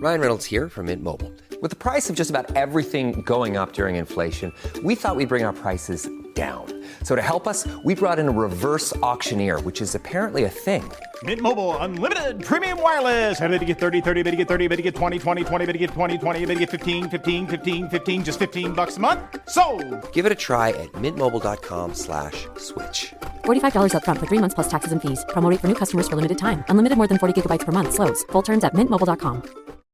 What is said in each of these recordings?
Ryan Reynolds here from Mint Mobile. With the price of just about everything going up during inflation, we thought we'd bring our prices down. So to help us, we brought in a reverse auctioneer, which is apparently a thing. Mint Mobile Unlimited Premium Wireless. How to get 30, 30, bit to get 30, bit to get 20, 20, 20, bit to get 20, 20, bit to get 15, 15, 15, 15, just $15 a month? Sold! Give it a try at mintmobile.com/switch. $45 up front for 3 months plus taxes and fees. Promo rate for new customers for limited time. Unlimited more than 40 gigabytes per month. Slows full terms at mintmobile.com.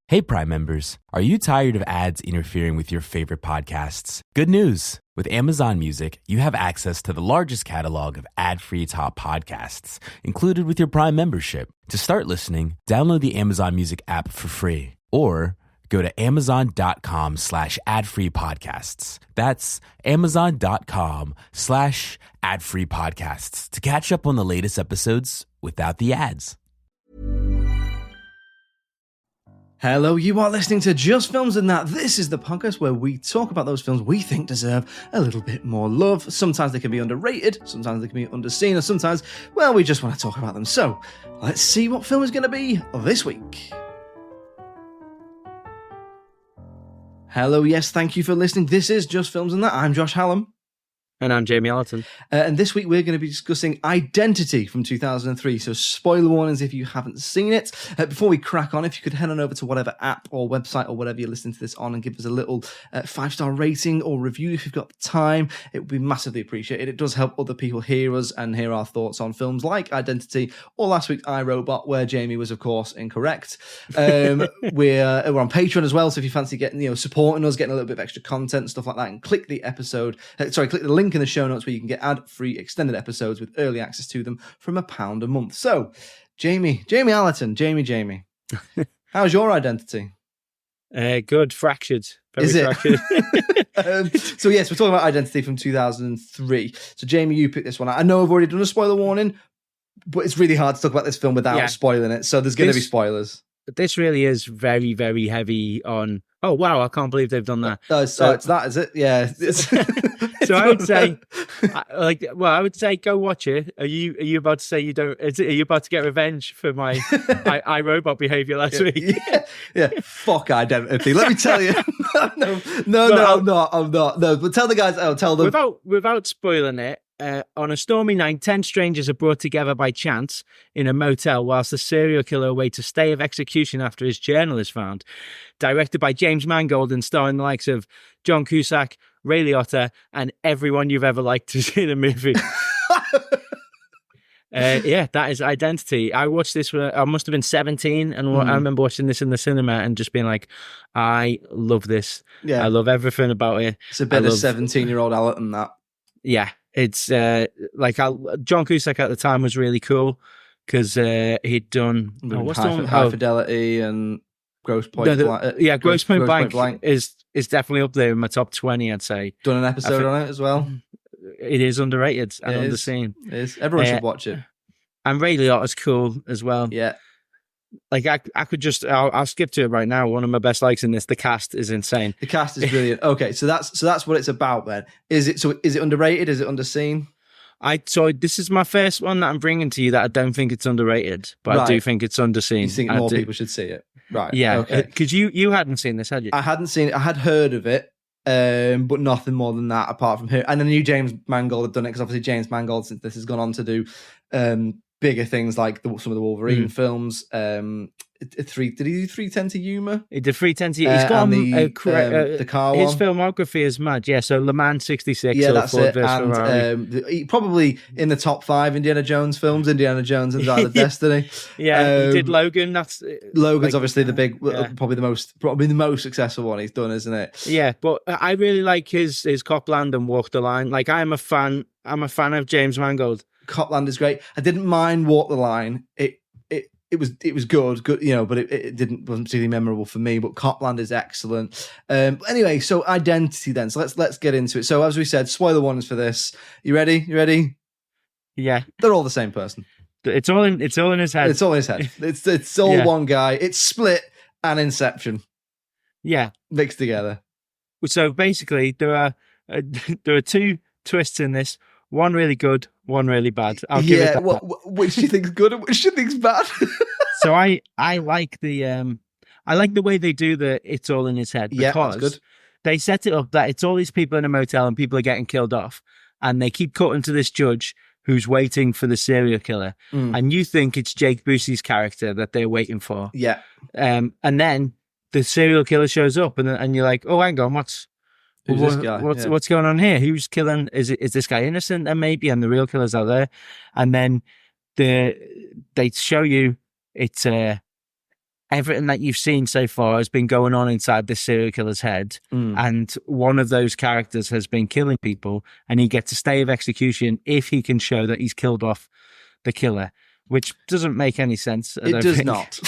Hey, Prime members, are you tired of ads interfering with your favorite podcasts? Good news. With Amazon Music, you have access to the largest catalog of ad-free top podcasts included with your Prime membership. To start listening, download the Amazon Music app for free or go to amazon.com/ad-free podcasts. That's amazon.com/ad-free podcasts to catch up on the latest episodes without the ads. Hello, you are listening to Just Films and That. This is the podcast where we talk about those films we think deserve a little bit more love. Sometimes they can be underrated, sometimes they can be underseen, or sometimes, well, we just want to talk about them. So, let's see what film is going to be this week. Hello, yes, thank you for listening. This is Just Films and That. I'm Josh Hallam. And I'm Jamie Allerton. And this week we're going to be discussing Identity from 2003. So spoiler warnings if you haven't seen it. Before we crack on, if you could head on over to whatever app or website or whatever you're listening to this on and give us a little 5-star rating or review if you've got the time, it would be massively appreciated. It does help other people hear us and hear our thoughts on films like Identity or last week's iRobot, where Jamie was, of course, incorrect. We're on Patreon as well, so if you fancy getting, supporting us, getting a little bit of extra content and stuff like that, and click the link in the show notes where you can get ad-free extended episodes with early access to them from £1 a month. So, Jamie Allerton, Jamie, how's your Identity? Good, fractured. Very Is it? fractured. So yes, we're talking about Identity from 2003. So Jamie, you picked this one. I know I've already done a spoiler warning, but it's really hard to talk about this film without spoiling it. So there's going to be spoilers. This really is very, very heavy on, oh, wow, I can't believe they've done that. So it's that, is it? Yeah. So I would say, I would say go watch it. Are you about to say you don't, are you about to get revenge for my iRobot behavior last week? Yeah. Fuck Identity. Let me tell you. No, I'm not. No, but tell the guys, tell them. Without spoiling it, on a stormy night, 10 strangers are brought together by chance in a motel whilst the serial killer awaits a stay of execution after his journal is found. Directed by James Mangold and starring the likes of John Cusack, Ray Liotta, and everyone you've ever liked to see in a movie. That is Identity. I watched this when I must have been 17, and I remember watching this in the cinema and just being like, I love this. Yeah. I love everything about it. It's a bit of 17-year-old Allerton, that. Yeah. It's John Cusack at the time was really cool because he'd done High Fidelity and Gross Point Blank. Gross Point Blank is definitely up there in my top 20, I'd say. Done an episode on it as well. It is underrated and underseen. It is. Everyone should watch it. And Ray Liotta's cool as well. Yeah. Like I could just I'll skip to it right now. One of my best likes in this. The cast is insane. The cast is brilliant. Okay, so that's what it's about then. Is it underrated? Is it underseen? So this is my first one that I'm bringing to you that I don't think it's underrated, but I do think it's underseen. You think more people should see it? Right. Yeah. Okay. Because you hadn't seen this, had you? I hadn't seen it. I had heard of it, but nothing more than that apart from here. And then I knew James Mangold had done it because obviously James Mangold, since this has gone on to do bigger things like some of the Wolverine films. Did he do 310 to Yuma? He did 310 to Yuma. He's got the car one. His filmography is mad. Yeah, so Le Mans 66. Yeah, that's it. And probably in the top 5 Indiana Jones films, Indiana Jones and Dial of Destiny. Yeah, he did Logan. Logan's obviously the big, probably the most successful one he's done, isn't it? Yeah, but I really like his Copland and Walk the Line. Like I'm a fan of James Mangold. Copland is great. I didn't mind Walk the Line. It was good, but it wasn't particularly memorable for me. But Copland is excellent. Anyway, so Identity then. So let's get into it. So as we said, spoiler warnings for this. You ready? Yeah. They're all the same person. It's all in his head. It's all in his head. It's all one guy. It's Split and Inception. Yeah, mixed together. So basically, there are 2 twists in this. One really good, one really bad. I'll give it that. Which do you think's good and which do you think's bad? So I like the I like the way they do it's all in his head, Yeah, because that's good. they set it up that it's all these people in a motel and people are getting killed off, and they keep cutting to this judge who's waiting for the serial killer, and you think it's Jake Busey's character that they're waiting for. Yeah. And then the serial killer shows up, and you're like, oh, hang on, what's Who's this guy? What's going on here? Who's killing? Is this guy innocent? And maybe, and the real killer's out there. And then they show you it's everything that you've seen so far has been going on inside this serial killer's head, and one of those characters has been killing people, and he gets a stay of execution if he can show that he's killed off the killer, which doesn't make any sense. It does not.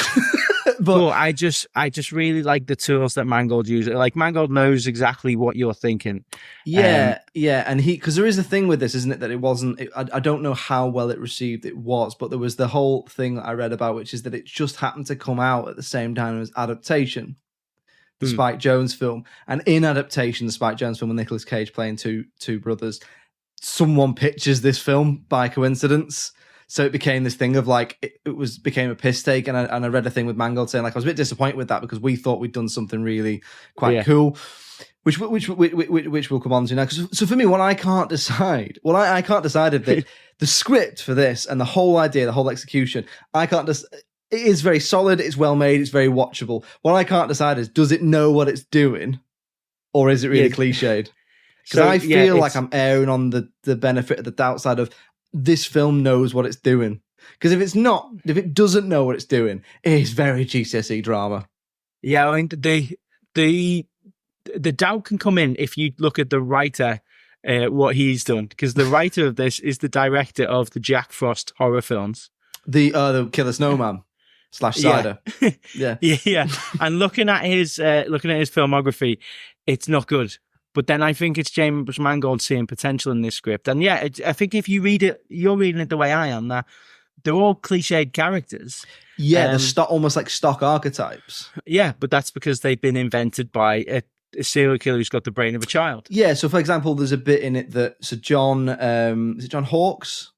But I just really like the tools that Mangold uses. Like, Mangold knows exactly what you're thinking. Yeah, and because there is a thing with this, isn't it? That it wasn't. I don't know how well it received it was, but there was the whole thing that I read about, which is that it just happened to come out at the same time as Adaptation, the Spike Jonze film, and in Adaptation, the Spike Jonze film with Nicolas Cage playing two brothers, someone pictures this film by coincidence. So it became this thing of like, it became a piss take. And I read a thing with Mangold saying, like, I was a bit disappointed with that because we thought we'd done something really quite cool, which we'll come on to now. So for me, what I can't decide, I can't decide if the script for this and the whole idea, the whole execution, it is very solid. It's well made. It's very watchable. What I can't decide is, does it know what it's doing, or is it really cliched? Because I feel like I'm erring on the benefit of the doubt side of, this film knows what it's doing. Because if it doesn't know what it's doing, it is very GCSE drama. Yeah, I mean, the doubt can come in if you look at the writer, what he's done. Because the writer of this is the director of the Jack Frost horror films. The Killer Snowman / Cider. Yeah. And looking at his filmography, it's not good. But then I think it's James Mangold seeing potential in this script. And yeah, I think if you read it, you're reading it the way I am, that they're all cliched characters. Yeah, they're almost like stock archetypes. Yeah, but that's because they've been invented by a serial killer who's got the brain of a child. Yeah, so for example, there's a bit in it that, so John, is it John Hawkes?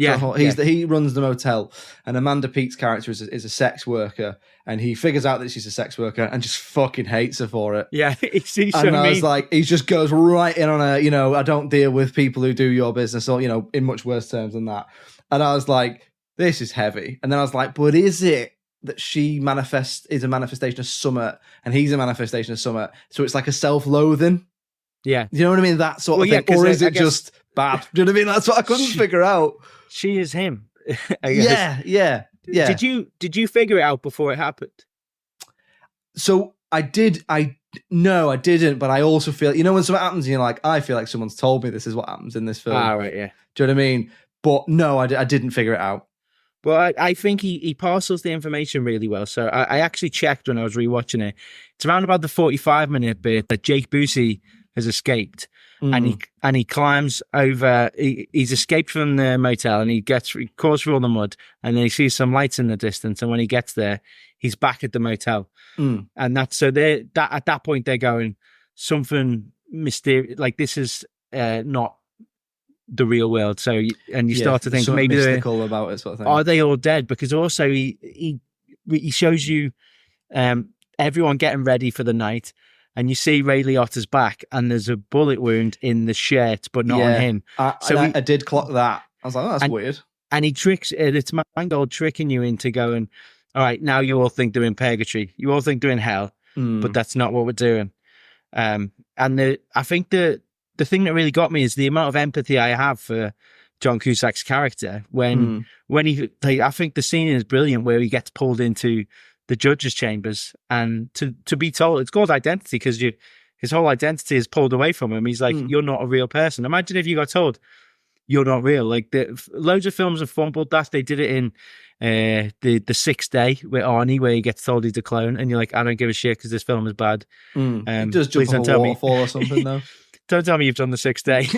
Yeah, he runs the motel, and Amanda Pete's character is a sex worker, and he figures out that she's a sex worker and just fucking hates her for it. Yeah, he's so and I was mean. like, he just goes right in on a, I don't deal with people who do your business, or in much worse terms than that. And I was like, this is heavy. And then I was like, but is it that she is a manifestation of Summit, and he's a manifestation of Summit? So it's like a self-loathing. Yeah, you know what I mean? That sort of thing, or is it just bad? Do you know what I mean? That's what I couldn't figure out. She is him. Yeah. Did you figure it out before it happened? So I did. No, I didn't. But I also feel, when something happens, and you're like, I feel like someone's told me this is what happens in this film. Ah, right, yeah. Do you know what I mean? But no, I didn't figure it out. Well, I think he parcels the information really well. So I actually checked when I was rewatching it. It's around about the 45-minute bit that Jake Busey has escaped. And he climbs over. He's escaped from the motel, and he crawls through all the mud, and then he sees some lights in the distance. And when he gets there, he's back at the motel, and that's so they at that point they're going something mysterious. Like, this is not the real world. So you start to think maybe mystical about it, sort of thing. Are they all dead? Because also he shows you everyone getting ready for the night. And you see Ray Liotta's back, and there's a bullet wound in the shirt, but not on him. I did clock that. I was like, oh, that's weird. And he tricks, it's Mangold tricking you into going, all right, now you all think they're in purgatory. You all think they're in hell, but that's not what we're doing. And I think the thing that really got me is the amount of empathy I have for John Cusack's character when I think the scene is brilliant where he gets pulled into the judge's chambers, and to be told it's called identity because his whole identity is pulled away from him. He's like, you're not a real person. Imagine if you got told you're not real. Like, loads of films have fumbled that. They did it in the Sixth Day with Arnie, where he gets told he's a clone, and you're like, I don't give a shit because this film is bad. He does jump off a waterfall or something, though. Don't tell me you've done the Sixth Day.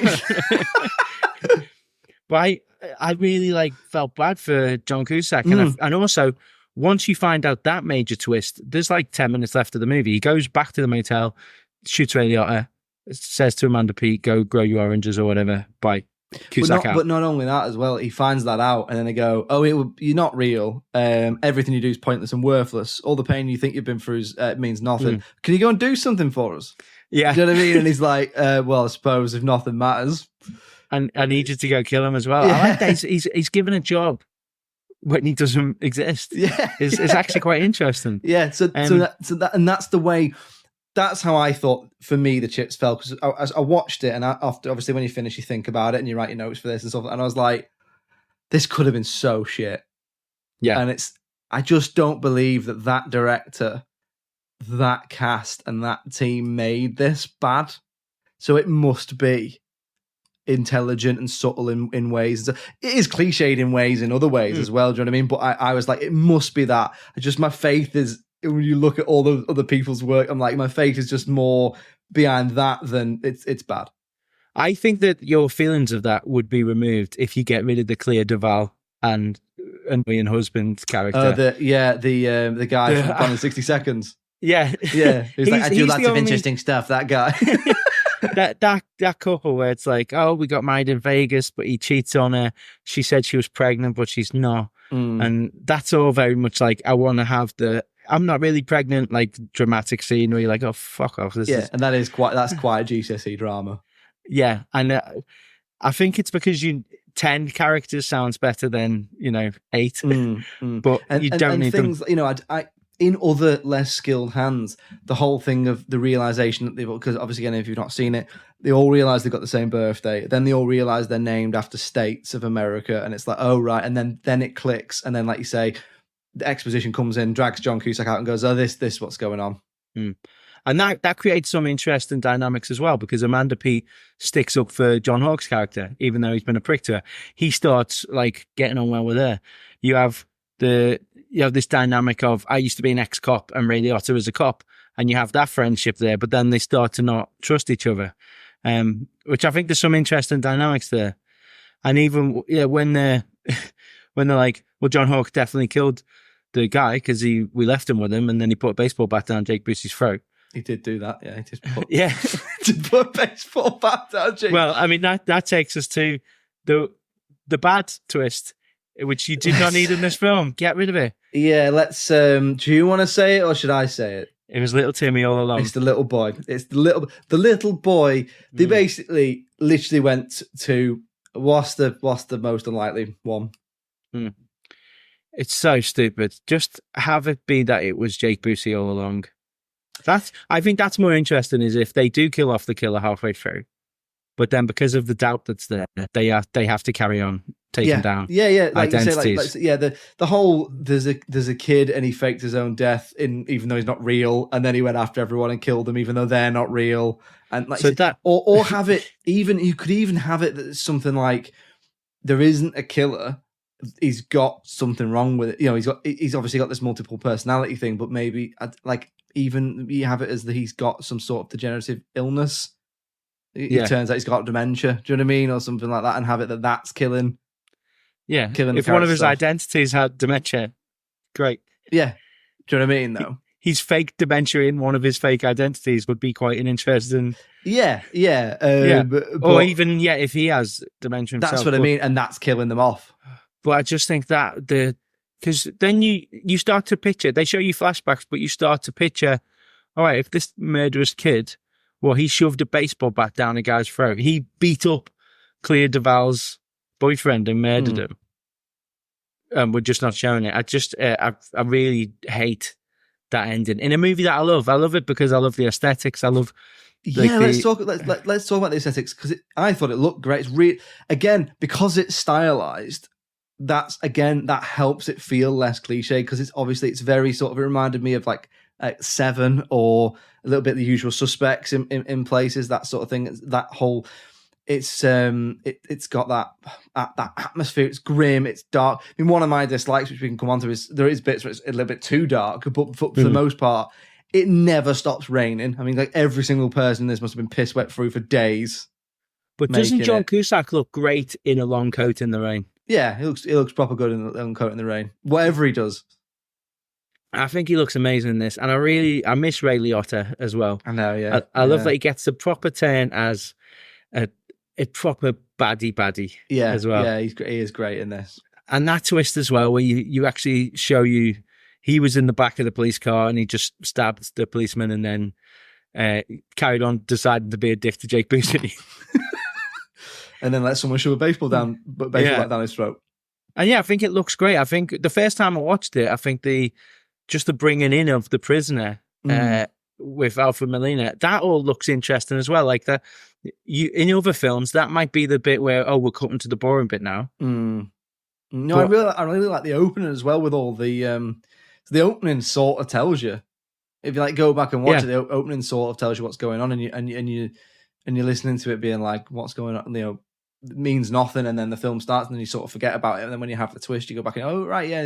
But I really felt bad for John Cusack, and also, once you find out that major twist, there's 10 minutes left of the movie. He goes back to the motel, shoots Ray Liotta, says to Amanda Peete, go grow your oranges or whatever. Bye. Cusack out. But not only that as well, he finds that out, and then they go, "Oh, you're not real. Everything you do is pointless and worthless. All the pain you think you've been through means nothing. Can you go and do something for us?" Yeah. Do you know what I mean? And he's like, "Well, I suppose if nothing matters, and I need you to go kill him as well." Yeah. I like that he's given a job when he doesn't exist. Yeah, it's actually quite interesting. Yeah, so that's the way. That's how I thought, for me, the chips fell, because I watched it, and after, obviously, when you finish, you think about it and you write your notes for this and stuff, and I was like, this could have been so shit. Yeah. And I just don't believe that director, that cast, and that team made this bad. So it must be intelligent and subtle in ways. It is cliched in ways, in other ways as well, do you know what I mean? But I was like, it must be that. My faith is, when you look at all the other people's work, I'm like, my faith is just more behind that than it's bad. I think that your feelings of that would be removed if you get rid of the Clea Duvall and Ian Husband's character. The guy from Gone in 60 Seconds. Yeah. Yeah. He's like, I do lots of interesting stuff, that guy. that couple where it's like, oh, we got married in Vegas, but he cheats on her. She said she was pregnant, but she's not. And that's all very much like, I want to have I'm not really pregnant, like, dramatic scene where you're like, oh, fuck off. And that's quite a GCSE drama. Yeah. And I think it's because 10 characters sounds better than, 8. But you don't need things, them. I in other less skilled hands, the whole thing of the realization that because obviously, again, if you've not seen it, they all realize they've got the same birthday. Then they all realize they're named after states of America, and it's like, oh, right. And then it clicks. And then, like you say, the exposition comes in, drags John Cusack out and goes, oh, this what's going on. And that creates some interesting dynamics as well, because Amanda Peet sticks up for John Hawke's character, even though he's been a prick to her. He starts like getting on well with her. You have this dynamic of, I used to be an ex-cop and Ray Liotta was a cop, and you have that friendship there, but then they start to not trust each other, which I think there's some interesting dynamics there. And even when they're like, well, John Hawke definitely killed the guy because we left him with him, and then he put a baseball bat down Jake Busey's throat. He did do that, yeah. He just put, to put a baseball bat down Jake. Well, I mean, that takes us to the bad twist, which you did not need in this film. Get rid of it. Yeah, let's. Do you want to say it or should I say it? It was little Timmy all along. It's the little boy. It's the little boy. They basically literally went to what's the most unlikely one. It's so stupid. Just have it be that it was Jake Busey all along. I think that's more interesting, is if they do kill off the killer halfway through, but then because of the doubt that's there, they have to carry on taking down. Like identities. You say, the whole there's a kid and he faked his own death even though he's not real, and then he went after everyone and killed them even though they're not real, and like so that or have it even you could even have it that it's something like there isn't a killer. He's got something wrong with it. He's obviously got this multiple personality thing, but maybe like even you have it as that he's got some sort of degenerative illness. It turns out he's got dementia. Do you know what I mean, or something like that, and have it that's killing. Yeah, killing. If one of his identities had dementia, great. Yeah, do you know what I mean? Though he's fake dementia in one of his fake identities would be quite an interesting. Yeah. Or even if he has dementia himself. That's what I mean, and that's killing them off. But I just think that because then you start to picture, they show you flashbacks, but you start to picture, all right, if this murderous kid, well, he shoved a baseball bat down a guy's throat. He beat up Clea Duvall's boyfriend and murdered him. We're just not showing it. I really hate that ending in a movie that I love. I love it because I love the aesthetics. I love. Let's talk about the aesthetics, because I thought it looked great. It's again, because it's stylized. That helps it feel less cliche, because it's very sort of, it reminded me of like Seven or a little bit of The Usual Suspects in places, that sort of thing. That whole it's got that atmosphere. It's grim, it's dark. I mean, one of my dislikes, which we can come on to, is there is bits where it's a little bit too dark, but for the most part, it never stops raining. I mean, like every single person in this must have been piss wet through for days. But doesn't John Cusack look great in a long coat in the rain? Yeah, he looks proper good in the coat in the rain. Whatever he does. I think he looks amazing in this. And I miss Ray Liotta as well. I know, yeah. I love that he gets a proper turn as a proper baddie Yeah, as well. yeah, he is great in this. And that twist as well, where you actually show you he was in the back of the police car and he just stabbed the policeman and then carried on deciding to be a dick to Jake Busey. And then let someone shove a baseball bat down his throat. And yeah, I think it looks great. I think the first time I watched it, I think the bringing in of the prisoner with Alfred Molina, that all looks interesting as well. Like that, in other films, that might be the bit where we're cutting to the boring bit now. No, But I really like the opening as well. With all the opening sort of tells you, if you like go back and watch it, the opening sort of tells you what's going on, and you're listening to it being like, what's going on, it means nothing, and then the film starts, and then you sort of forget about it, and then when you have the twist, you go back and oh right, yeah,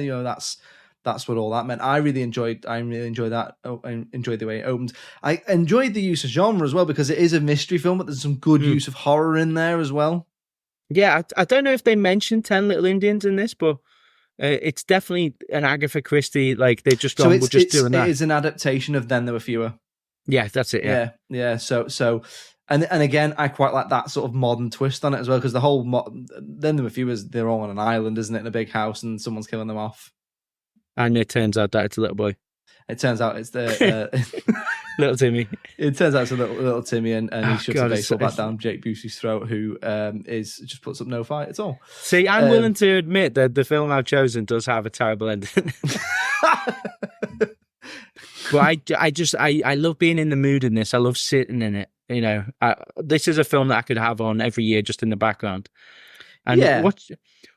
that's what all that meant. I really enjoyed that. I enjoyed the way it opened. I enjoyed the use of genre as well, because it is a mystery film, but there's some good use of horror in there as well. Yeah, I don't know if they mentioned 10 Little Indians in this, but it's definitely an Agatha Christie. Like they just we're just doing that. It is an adaptation of Then There Were Fewer. Yeah, that's it. Yeah. So, and again, I quite like that sort of modern twist on it as well, because the whole Then There Were Fewer, they're all on an island, isn't it, in a big house, and someone's killing them off. And it turns out that it's a little boy. It turns out it's the little Timmy. It turns out it's a little Timmy, and he shoves a baseball bat down Jake Busey's throat, who is just puts up no fight at all. See, I'm willing to admit that the film I've chosen does have a terrible ending. But I love being in the mood in this. I love sitting in it. This is a film that I could have on every year just in the background. And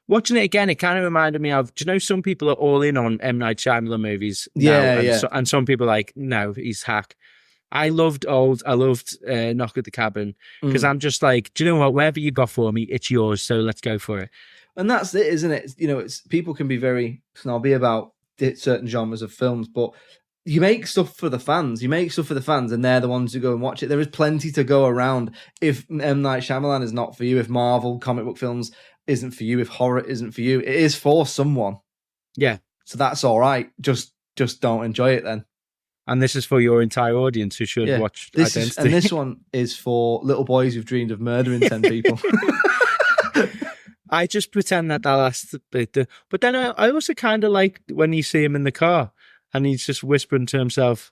watching it again, it kind of reminded me of, do you know, some people are all in on M. Night Shyamalan movies now, and some people are like, no, he's hack. I loved Knock at the Cabin, because I'm just like, do you know what, wherever you got for me, it's yours, so let's go for it. And that's it, isn't it? It's people can be very snobby about certain genres of films, but you make stuff for the fans. And they're the ones who go and watch it. There is plenty to go around. If M. Night Shyamalan is not for you, if Marvel comic book films isn't for you, if horror isn't for you, it is for someone. Yeah. So that's all right. Just don't enjoy it then. And this is for your entire audience who should watch Identity. And this one is for little boys who've dreamed of murdering 10 people. I just pretend that last bit. But then I also kind of like when you see him in the car and he's just whispering to himself.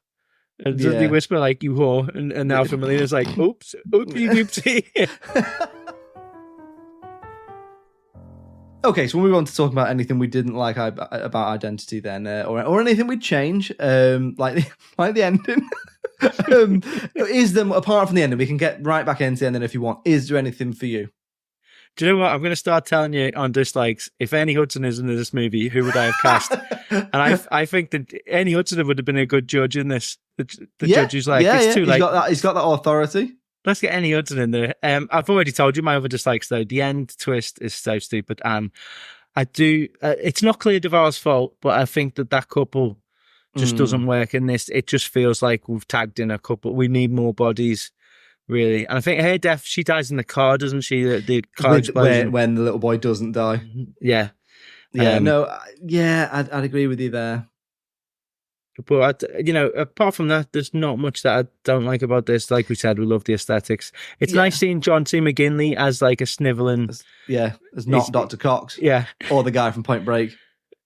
And doesn't he whisper like, you whore? And Alfred Molina's like, oopsie doopsie. Okay, so we'll move on to talk about anything we didn't like about Identity then, or anything we'd change, like the ending. Is there, apart from the ending, we can get right back into the ending if you want. Is there anything for you? Do you know what? I'm going to start telling you on dislikes. If Ernie Hudson is in this movie, who would I have cast? And I think that Ernie Hudson would have been a good judge in this. The judge who's like, it's too late. He's got that authority. Let's get Ernie Hudson in there. I've already told you my other dislikes, though. The end twist is so stupid. And I do... it's not Clea Duvall's fault, but I think that couple just doesn't work in this. It just feels like we've tagged in a couple. We need more bodies, really. And I think her death, she dies in the car, doesn't she? The car explosion. When the little boy doesn't die. Yeah. I'd agree with you there. But, apart from that, there's not much that I don't like about this. Like we said, we love the aesthetics. It's nice seeing John C. McGinley as like a snivelling... as not Dr. Cox. Yeah. Or the guy from Point Break.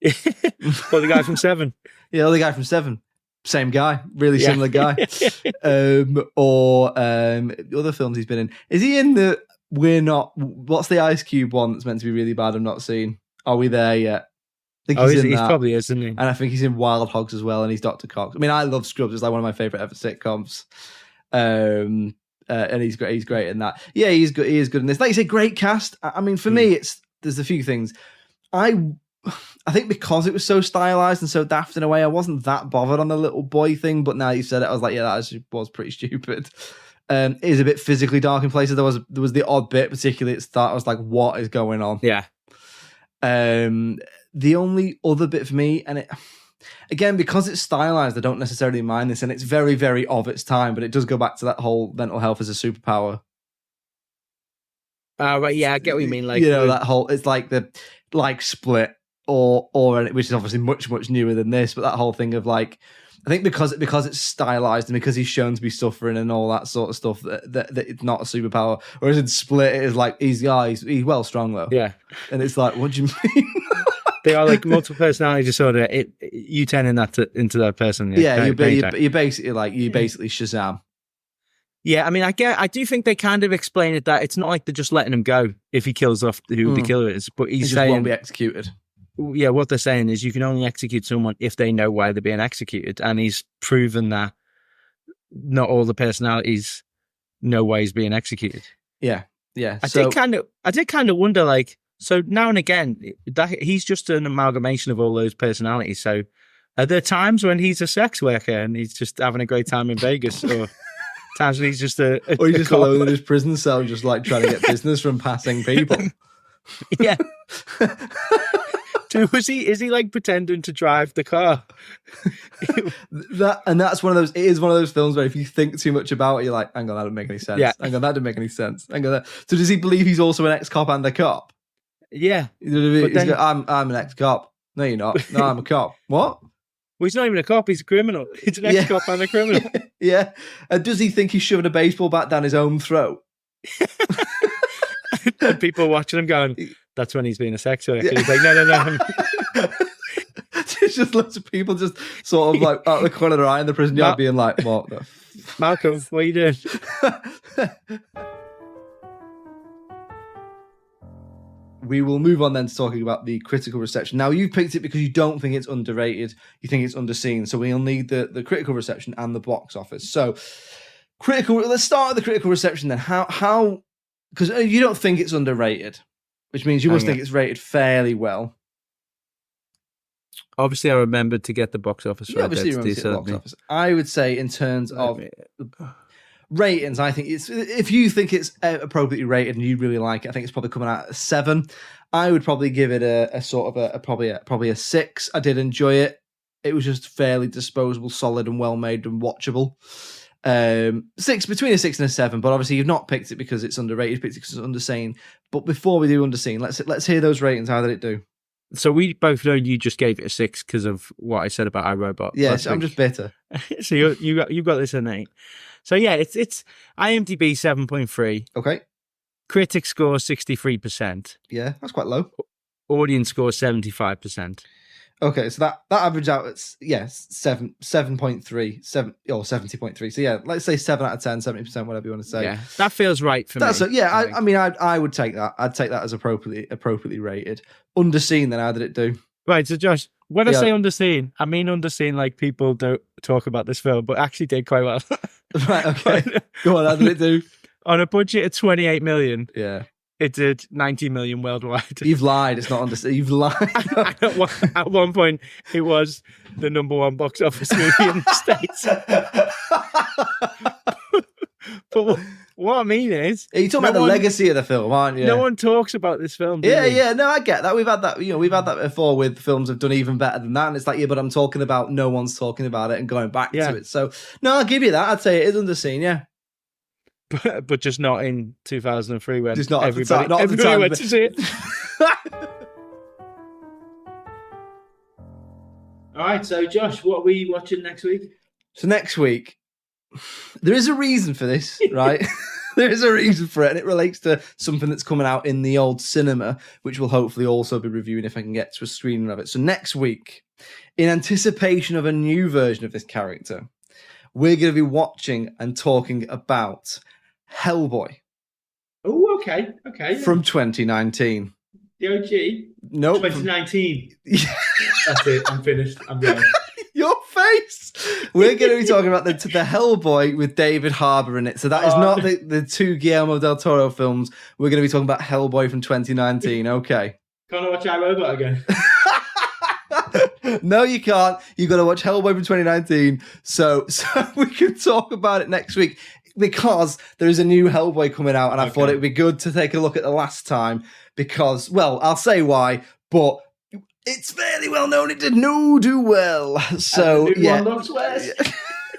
Or the guy from Seven. Yeah, or the guy from Seven. Same guy. Really similar guy. Or other films he's been in. Is he in the... What's the Ice Cube one that's meant to be really bad I've not seen? Are we there yet? I think he probably is, isn't he? And I think he's in Wild Hogs as well, and he's Dr. Cox. I mean, I love Scrubs. It's like one of my favourite ever sitcoms. And he's great in that. Yeah, he's good. He is good in this. Like you say, great cast. I mean, for me, there's a few things. I think because it was so stylized and so daft in a way, I wasn't that bothered on the little boy thing. But now you said it, I was like, yeah, that was pretty stupid. It is a bit physically dark in places. There was the odd bit, particularly at the start. I was like, what is going on? Yeah. The only other bit for me, and it again, because it's stylized, I don't necessarily mind this, and it's very, very of its time, but it does go back to that whole mental health as a superpower. Right, yeah, I get what you mean. Like, that whole, it's like the Split, or which is obviously much, much newer than this, but that whole thing of like, I think because it's stylized and because he's shown to be suffering and all that sort of stuff, that it's not a superpower. Whereas in Split, it is like he's well strong though. Yeah, and it's like, what do you mean? They are like multiple personality disorder. You turning that into that person. Yeah, you're basically Shazam. Yeah, I mean, I do think they kind of explain it that it's not like they're just letting him go if he kills off who the killer is, but he's saying won't be executed. Yeah, what they're saying is you can only execute someone if they know why they're being executed, and he's proven that not all the personalities know why he's being executed. Yeah. I did kind of wonder, like, so now and again that he's just an amalgamation of all those personalities. So, are there times when he's a sex worker and he's just having a great time in Vegas, or times when he's just or he's just alone in his prison cell, just like trying to get business from passing people? Yeah. Dude, is he like pretending to drive the car? That's one of those. It is one of those films where if you think too much about it, you're like, hang on, that didn't make any sense. Yeah. Hang on, that didn't make any sense. Hang on, so does he believe he's also an ex-cop and a cop? Yeah. I'm an ex-cop. No, you're not. No, I'm a cop. What? Well, he's not even a cop. He's a criminal. He's an ex-cop and a criminal. Yeah. And does he think he's shoving a baseball bat down his own throat? And people watching him going, that's when he's being a sex worker. Yeah. He's like, no. There's just lots of people just sort of like out of the corner of their eye in the prison yard being like, what the Malcolm, what are you doing? We will move on then to talking about the critical reception. Now, you've picked it because you don't think it's underrated. You think it's underseen. So we'll need the critical reception and the box office. So let's start with the critical reception then. How, because you don't think it's underrated, which means you must think it's rated fairly well. Obviously, I remembered to get the box office right. Obviously, you remember to get the box office. I would say in terms of ratings, I think if you think it's appropriately rated and you really like it, I think it's probably coming out at a 7. I would probably give it a sort of probably a 6. I did enjoy it. It was just fairly disposable, solid, and well made and watchable. 6, between a 6 and a 7, but obviously you've not picked it because it's underrated. You've picked it because it's underseen. But before we do underseen, let's hear those ratings. How did it do? So we both know you just gave it a 6 because of what I said about iRobot. Yes, I'm just bitter. So you got this at 8. So yeah, it's IMDb 7.3. Okay. Critic score 63%. Yeah, that's quite low. Audience score 75%. Okay, so that average out at 7.3, 7 or 70.3. So yeah, let's say 7 out of 10, 70%, whatever you want to say. Yeah, that feels right for me. I mean, I would take that. I'd take that as appropriately rated. Underseen, then how did it do? Right, so Josh, when I say underseen, I mean underseen like people don't talk about this film, but actually did quite well. Right, okay. Go on, how did it do? On a budget of 28 million. Yeah. It did 90 million worldwide. You've lied. It's not underseen. You've lied. At one point, it was the number 1 box office movie in the States. But what I mean is, you're talking about the legacy of the film, aren't you? No one talks about this film. Yeah. No, I get that. We've had that. We've had that before with films have done even better than that, and it's like, yeah, but I'm talking about no one's talking about it and going back to it. So, no, I'll give you that. I'd say it is underseen. Yeah. But just not in 2003 when just not everybody went to see it. All right, so Josh, what are we watching next week? So next week, there is a reason for this, right? There is a reason for it, and it relates to something that's coming out in the old cinema, which we'll hopefully also be reviewing if I can get to a screening of it. So next week, in anticipation of a new version of this character, we're going to be watching and talking about Hellboy. Oh, okay. From 2019. The OG? No. 2019. That's it. I'm finished. I'm done. Your face. We're going to be talking about the Hellboy with David Harbour in it. So that is not the 2 Guillermo del Toro films. We're going to be talking about Hellboy from 2019. Okay. Can't I watch iRobot again? No, you can't. You've got to watch Hellboy from 2019. So we can talk about it next week because there is a new Hellboy coming out, and I thought it would be good to take a look at the last time because, well, I'll say why, but it's fairly well known it did no do well. So yeah.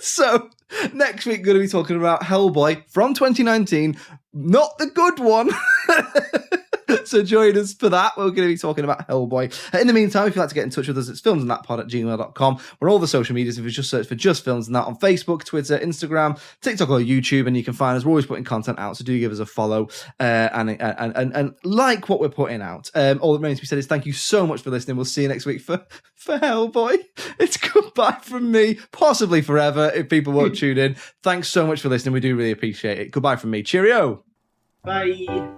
So next week, we're going to be talking about Hellboy from 2019, not the good one. So join us for that. We're going to be talking about Hellboy. In the meantime, if you'd like to get in touch with us, it's filmsandthatpod@gmail.com. We're on all the social medias. If you just search for Just Films and That on Facebook, Twitter, Instagram, TikTok, or YouTube, and you can find us. We're always putting content out, so do give us a follow and like what we're putting out. All that remains to be said is thank you so much for listening. We'll see you next week for Hellboy. It's goodbye from me, possibly forever if people won't tune in. Thanks so much for listening. We do really appreciate it. Goodbye from me. Cheerio. Bye.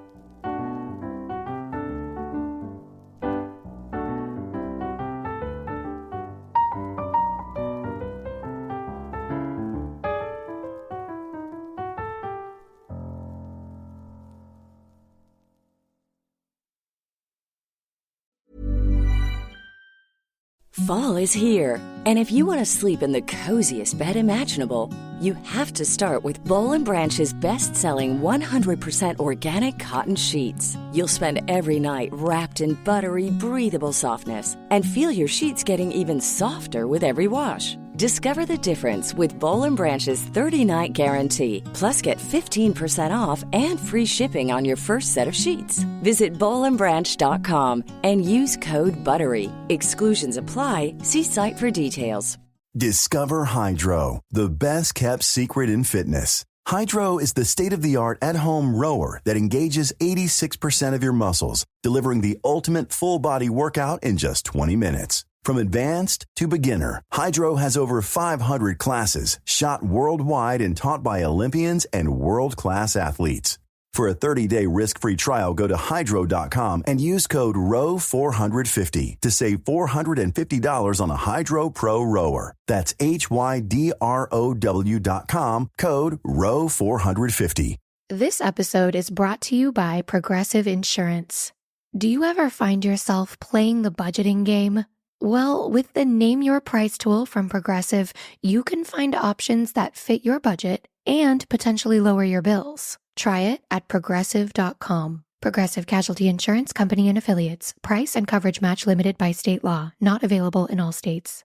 Fall is here, and if you want to sleep in the coziest bed imaginable, you have to start with Boll & Branch's best-selling 100% organic cotton sheets. You'll spend every night wrapped in buttery, breathable softness and feel your sheets getting even softer with every wash. Discover the difference with Boll & Branch's 30-night guarantee. Plus, get 15% off and free shipping on your first set of sheets. Visit bollandbranch.com and use code BUTTERY. Exclusions apply. See site for details. Discover Hydro, the best kept secret in fitness. Hydro is the state-of-the-art at-home rower that engages 86% of your muscles, delivering the ultimate full-body workout in just 20 minutes. From advanced to beginner, Hydro has over 500 classes shot worldwide and taught by Olympians and world-class athletes. For a 30-day risk-free trial, go to hydro.com and use code ROW450 to save $450 on a Hydro Pro rower. That's HYDROW.com, code ROW450. This episode is brought to you by Progressive Insurance. Do you ever find yourself playing the budgeting game? Well, with the Name Your Price tool from Progressive, you can find options that fit your budget and potentially lower your bills. Try it at Progressive.com. Progressive Casualty Insurance Company and Affiliates. Price and coverage match limited by state law. Not available in all states.